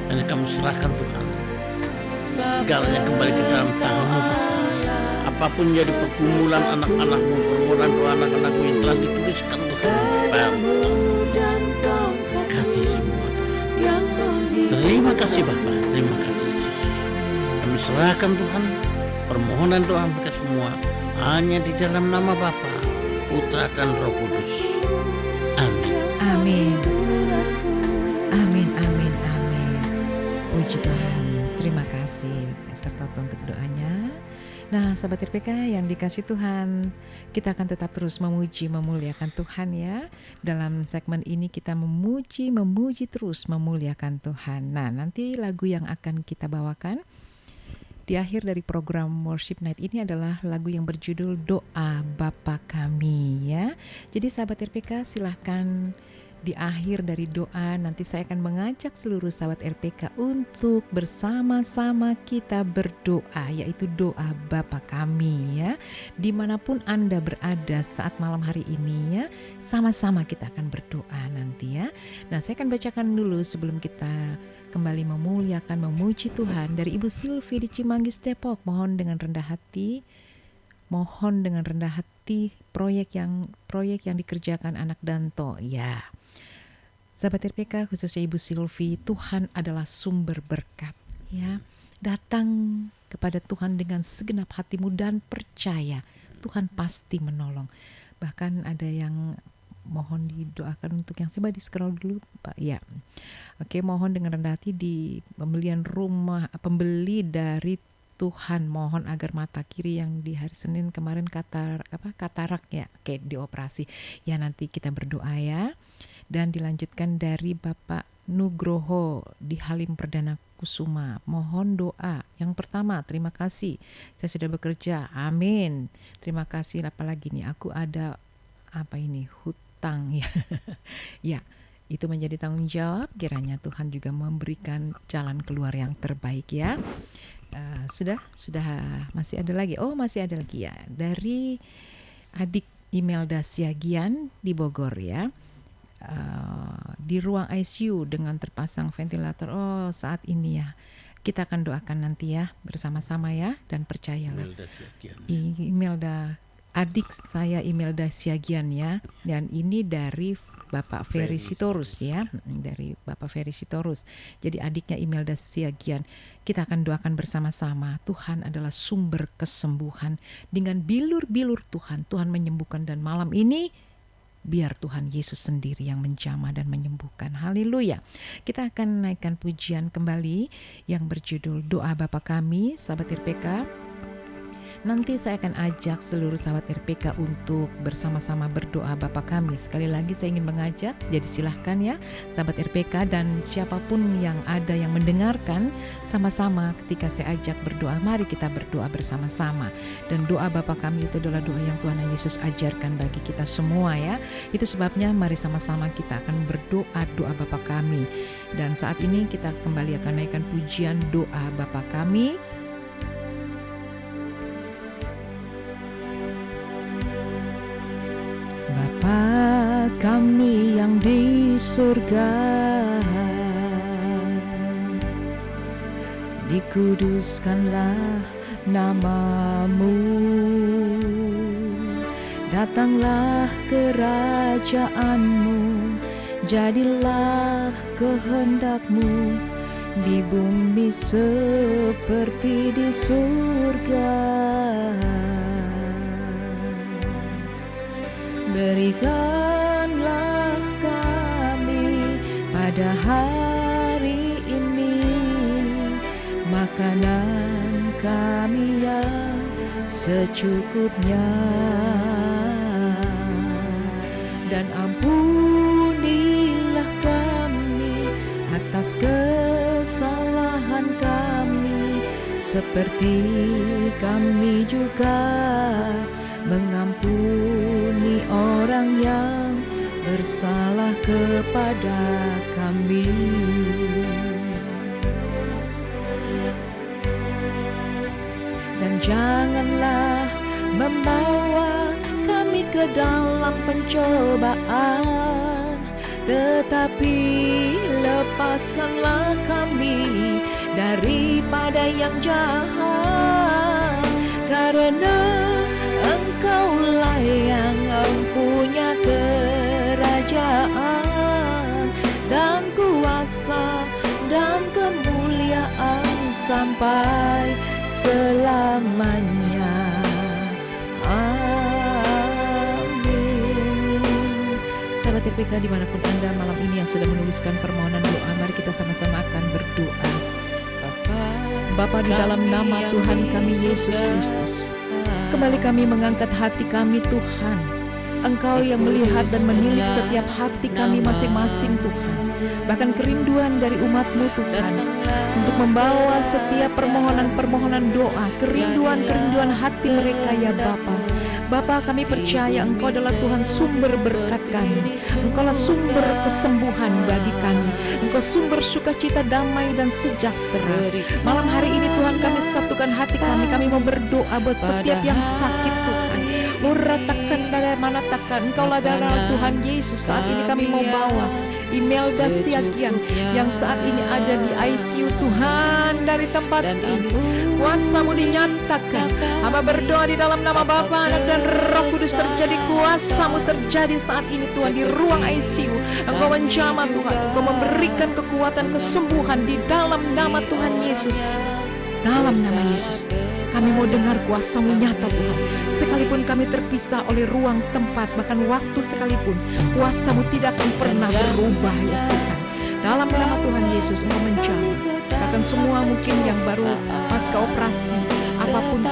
dan kami serahkan Tuhan segalanya kembali ke dalam tangan-Mu Bapa. Apapun jadi pergumulan anak-anak-Mu, permohonan doa anak-anak-Mu yang telah dituliskan Tuhan, berkati semua Tuhan. Terima kasih Bapa, terima kasih Yesus. Kami serahkan Tuhan permohonan doa mereka semua hanya di dalam nama Bapa, Putra dan Roh Kudus. Amin. Amin. Amin, amin, amin. Puji Tuhan. Terima kasih Pastor Toto untuk doanya. Nah, sahabat RPK yang dikasih Tuhan, kita akan tetap terus memuji, memuliakan Tuhan ya. Dalam segmen ini kita memuji terus memuliakan Tuhan. Nah, nanti lagu yang akan kita bawakan di akhir dari program Worship Night ini adalah lagu yang berjudul Doa Bapa Kami ya. Jadi sahabat RPK silahkan di akhir dari doa nanti saya akan mengajak seluruh sahabat RPK untuk bersama-sama kita berdoa, yaitu doa Bapa Kami ya. Dimanapun Anda berada saat malam hari ini ya, sama-sama kita akan berdoa nanti ya. Nah, saya akan bacakan dulu sebelum kita kembali memuliakan, memuji Tuhan dari Ibu Silvi di Cimanggis, Depok. Mohon dengan rendah hati proyek yang dikerjakan anak Danto ya. Sahabat RPK, khususnya Ibu Silvi, Tuhan adalah sumber berkat ya. Datang kepada Tuhan dengan segenap hatimu dan percaya Tuhan pasti menolong. Bahkan ada yang mohon didoakan untuk yang coba di scroll dulu Pak ya. Oke, mohon dengan rendah hati di pembelian rumah, pembeli dari Tuhan, mohon agar mata kiri yang di hari Senin kemarin katarak ya, oke, dioperasi. Ya, nanti kita berdoa ya. Dan dilanjutkan dari Bapak Nugroho di Halim Perdana Kusuma. Mohon doa. Yang pertama, terima kasih. Saya sudah bekerja. Amin. Terima kasih. Apalagi nih, aku ada hutang ya. Ya, itu menjadi tanggung jawab. Kiranya Tuhan juga memberikan jalan keluar yang terbaik ya. Sudah masih ada lagi. Oh, masih ada lagi ya. Dari adik Imelda Siagian di Bogor ya. Di ruang ICU dengan terpasang ventilator. Oh, saat ini ya. Kita akan doakan nanti ya bersama-sama ya, dan percayalah. Imelda, adik saya Imelda Siagian ya. Dan ini dari Bapak Ferry Sitorus ya, dari Bapak Ferry Sitorus. Jadi adiknya Imelda Siagian. Kita akan doakan bersama-sama. Tuhan adalah sumber kesembuhan. Dengan bilur-bilur Tuhan menyembuhkan, dan malam ini biar Tuhan Yesus sendiri yang menjamah dan menyembuhkan. Haleluya. Kita akan naikkan pujian kembali yang berjudul Doa Bapa Kami, sahabat RPK. Nanti saya akan ajak seluruh sahabat RPK untuk bersama-sama berdoa Bapa Kami. Sekali lagi saya ingin mengajak, jadi silahkan ya sahabat RPK dan siapapun yang ada yang mendengarkan, sama-sama ketika saya ajak berdoa, mari kita berdoa bersama-sama. Dan doa Bapa Kami itu adalah doa yang Tuhan Yesus ajarkan bagi kita semua ya. Itu sebabnya mari sama-sama kita akan berdoa doa Bapa Kami. Dan saat ini kita kembali akan naikkan pujian doa Bapa Kami. Bapa kami yang di surga, dikuduskanlah namamu, datanglah kerajaanmu, jadilah kehendakmu di bumi seperti di surga. Berikanlah kami pada hari ini makanan kami yang secukupnya, dan ampunilah kami atas kesalahan kami, seperti kami juga mengampuni orang yang bersalah kepada kami. Dan janganlah membawa kami ke dalam pencobaan, tetapi lepaskanlah kami daripada yang jahat, karena Engkaulah yang mempunyai kerajaan dan kuasa dan kemuliaan sampai selamanya. Amin. Sahabat RPK dimanapun Anda malam ini yang sudah menuliskan permohonan doa, mari kita sama-sama akan berdoa. Bapa di dalam nama Tuhan kami Yesus Kristus, kembali kami mengangkat hati kami Tuhan. Engkau yang melihat dan menilik setiap hati kami masing-masing Tuhan. Bahkan kerinduan dari umat-Mu Tuhan, untuk membawa setiap permohonan-permohonan doa, kerinduan-kerinduan hati mereka ya Bapa. Bapa, kami percaya Engkau adalah Tuhan sumber berkat kami. Engkau adalah sumber kesembuhan bagi kami. Engkau sumber sukacita, damai dan sejahtera. Malam hari ini Tuhan, kami satukan hati kami mau berdoa buat setiap yang sakit Tuhan. Uratakan dari mana takkan Engkau lah darah Tuhan Yesus. Saat ini kami mau bawa Imelda Siagian yang saat ini ada di ICU Tuhan. Dari tempat ini kuasa-Mu dinyatakan. Hamba berdoa di dalam nama Bapa, Anak dan Roh Kudus, terjadi kuasa-Mu terjadi saat ini Tuhan di ruang ICU. Engkau menjamah Tuhan, Engkau memberikan kekuatan kesembuhan di dalam nama Tuhan Yesus. Dalam nama Yesus kami mau dengar kuasa-Mu nyata Tuhan. Sekalipun kami terpisah oleh ruang, tempat, bahkan waktu sekalipun, kuasa-Mu tidak akan pernah berubah ya Tuhan. Dalam nama Tuhan Yesus Engkau menjamah. Bahkan semua mungkin yang baru pasca operasi, apapun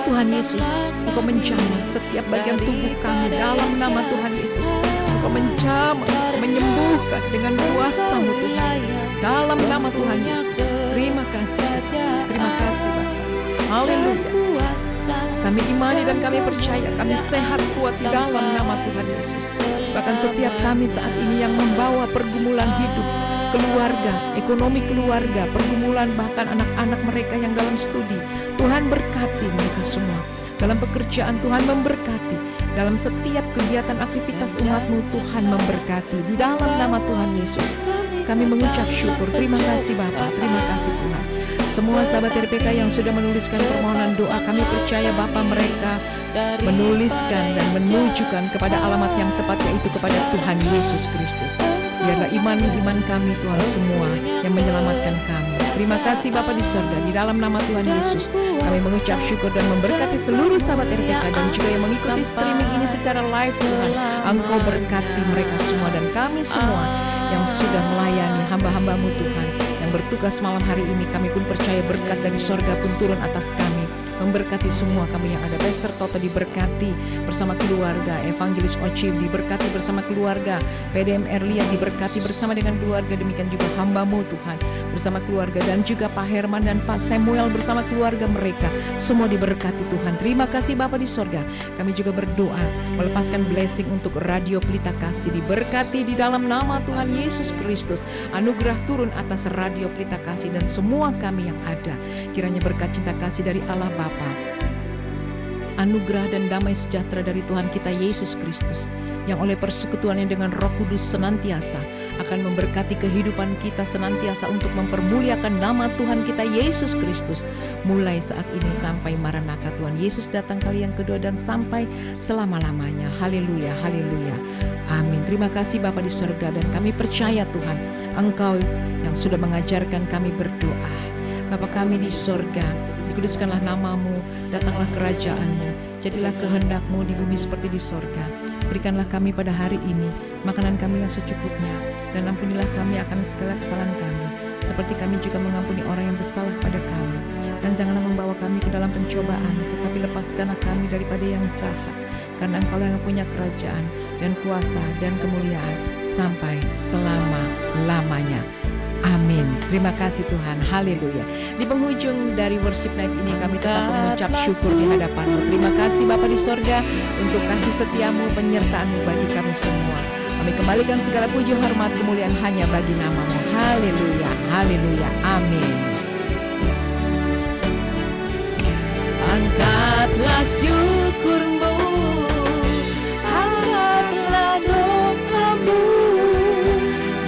Tuhan Yesus, Engkau menjamah setiap bagian tubuh kami dalam nama Tuhan Yesus. Engkau menjamah, menyembuhkan dengan kuasa-Mu Tuhan. Dalam nama Tuhan Yesus. Terima kasih Bapak. Haleluya. Kami imani dan kami percaya kami sehat kuat di dalam nama Tuhan Yesus. Bahkan setiap kami saat ini yang membawa pergumulan hidup, keluarga, ekonomi keluarga, pergumulan bahkan anak-anak mereka yang dalam studi, Tuhan berkati mereka semua. Dalam pekerjaan Tuhan memberkati. Dalam setiap kegiatan aktivitas umat-Mu Tuhan memberkati. Di dalam nama Tuhan Yesus kami mengucap syukur. Terima kasih Bapa, terima kasih Tuhan. Semua sahabat RPK yang sudah menuliskan permohonan doa, kami percaya Bapa mereka menuliskan dan menunjukkan kepada alamat yang tepat, yaitu kepada Tuhan Yesus Kristus. Biarlah iman kami Tuhan semua yang menyelamatkan kami. Terima kasih Bapa di sorga. Di dalam nama Tuhan Yesus kami mengucap syukur dan memberkati seluruh sahabat RPK dan juga yang mengikuti streaming ini secara live Tuhan. Engkau berkati mereka semua dan kami semua yang sudah melayani hamba-hamba-Mu Tuhan yang bertugas malam hari ini. Kami pun percaya berkat dari sorga pun turun atas kami, memberkati semua kami yang ada. Pastor Toto diberkati bersama keluarga, Evangelis Ocim diberkati bersama keluarga, PDM Erlia diberkati bersama dengan keluarga. Demikian juga hamba-Mu Tuhan bersama keluarga, dan juga Pak Herman dan Pak Samuel bersama keluarga mereka, semua diberkati Tuhan. Terima kasih Bapa di sorga. Kami juga berdoa melepaskan blessing untuk Radio Pelita Kasih, diberkati di dalam nama Tuhan Yesus Kristus. Anugerah turun atas Radio Pelita Kasih dan semua kami yang ada. Kiranya berkat cinta kasih dari Allah Bapa, anugerah dan damai sejahtera dari Tuhan kita Yesus Kristus, yang oleh persekutuannya dengan Roh Kudus senantiasa akan memberkati kehidupan kita senantiasa untuk mempermuliakan nama Tuhan kita Yesus Kristus, mulai saat ini sampai Maranatha Tuhan Yesus datang kali yang kedua dan sampai selama-lamanya. Haleluya, haleluya, amin. Terima kasih Bapa di sorga, dan kami percaya Tuhan Engkau yang sudah mengajarkan kami berdoa. Bapa kami di sorga, dikuduskanlah nama-Mu, datanglah kerajaan-Mu, jadilah kehendak-Mu di bumi seperti di sorga. Berikanlah kami pada hari ini makanan kami yang secukupnya, dan ampunilah kami akan segala kesalahan kami, seperti kami juga mengampuni orang yang bersalah pada kami. Dan janganlah membawa kami ke dalam pencobaan, tetapi lepaskanlah kami daripada yang jahat, karena Engkau yang punya kerajaan dan kuasa dan kemuliaan sampai selama-lamanya. Amin. Terima kasih Tuhan. Haleluya. Di penghujung dari worship night ini kami tetap mengucap syukur di hadapan-Mu. Terima kasih Bapa di sorga untuk kasih setia-Mu, penyertaan-Mu bagi kami semua. Kami kembalikan segala puji, hormat, kemuliaan hanya bagi nama-Mu. Haleluya. Haleluya. Amin. Angkatlah syukur-Mu, angkatlah doa-Mu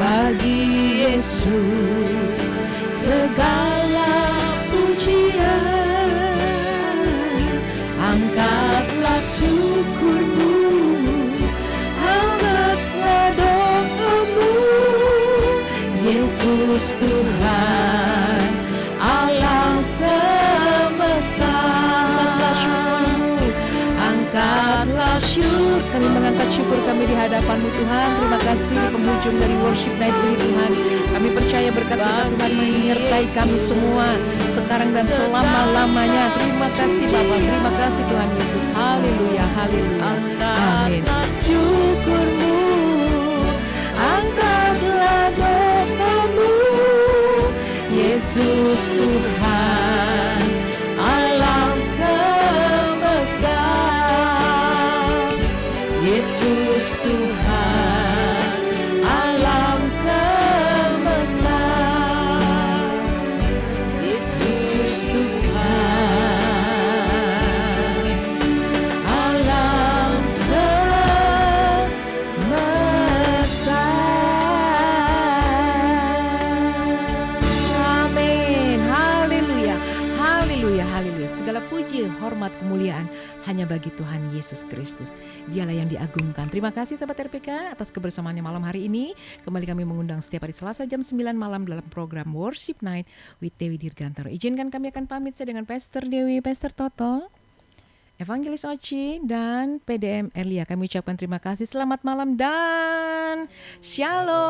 bagi Yesus, segala pujian. Angkatlah syukur-Mu, angkatlah doa-Mu, Yesus Tuhan alam semesta. Angkatlah syukur, Kami mengangkat syukur kami di hadapan-Mu Tuhan. Terima kasih di penghujung dari worship night ini Tuhan. Kami percaya berkat-berkat Tuhan menyertai kami semua sekarang dan selama-lamanya. Terima kasih Bapa, terima kasih Tuhan Yesus. Haleluya, haleluya. Amin. syukur-Mu, angkatlah doa-Mu, Yesus Tuhan alam semesta. hanya bagi Tuhan Yesus Kristus. Dialah yang diagungkan. Terima kasih sahabat RPK atas kebersamaannya malam hari ini. Kembali kami mengundang setiap hari Selasa jam 9 malam dalam program Worship Night with Dewi Dirgantoro. Izinkan kami akan pamit saya dengan Pastor Dewi, Pastor Toto, Evangelis Oci, dan PDM Erlia. Kami ucapkan terima kasih, selamat malam, dan Shalom.